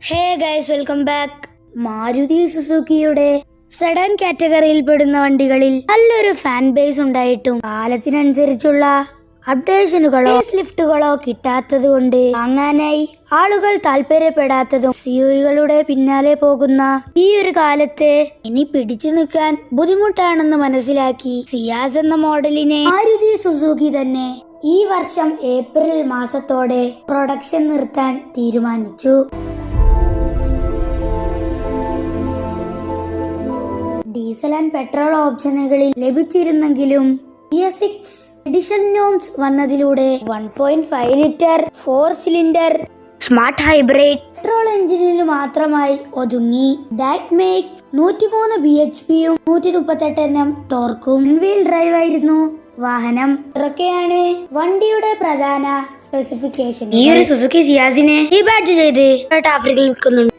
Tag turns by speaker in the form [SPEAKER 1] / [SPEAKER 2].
[SPEAKER 1] ഹേ guys, welcome back. Maruti സുസുക്കിയുടെ sedan കാറ്റഗറിയിൽ പെടുന്ന വണ്ടികളിൽ നല്ലൊരു ഫാൻ ബേസ് ഉണ്ടായിട്ടും കാലത്തിനനുസരിച്ചുള്ള അപ്ഡേഷനുകളോ ലിഫ്റ്റുകളോ കിട്ടാത്തത് കൊണ്ട് വാങ്ങാനായി ആളുകൾ താല്പര്യപ്പെടാത്തതും സിയുകളുടെ പിന്നാലെ പോകുന്ന ഈ ഒരു കാലത്ത് ഇനി പിടിച്ചു നിൽക്കാൻ ബുദ്ധിമുട്ടാണെന്ന് മനസ്സിലാക്കി സിയാസ് എന്ന മോഡലിനെ മാരുതി സുസുക്കി തന്നെ ഈ വർഷം ഏപ്രിൽ മാസത്തോടെ പ്രൊഡക്ഷൻ നിർത്താൻ തീരുമാനിച്ചു. ഡീസൽ ആൻഡ് പെട്രോൾ ഓപ്ഷനുകളിൽ ലഭിച്ചിരുന്നെങ്കിലും BS6 എഡിഷൻ നോംസ് വന്നതിലൂടെ 1.5 litre 4 cylinder smart hybrid petrol എഞ്ചിനിൽ മാത്രമായി ഒതുങ്ങി. ദാറ്റ് മേക്സ് 103 bhpയും 138 Nm ടോർക്കും വീൽ ഡ്രൈവ് ആയിരുന്നു വാഹനം. ഇതൊക്കെയാണ് വണ്ടിയുടെ പ്രധാന സ്പെസിഫിക്കേഷൻ. ഈ ഒരു സുസുക്കി സിയാസിനെ ഈ ബാറ്റ് ചെയ്ത് ആഫ്രിക്കയിൽ വിൽക്കുന്നുണ്ട്.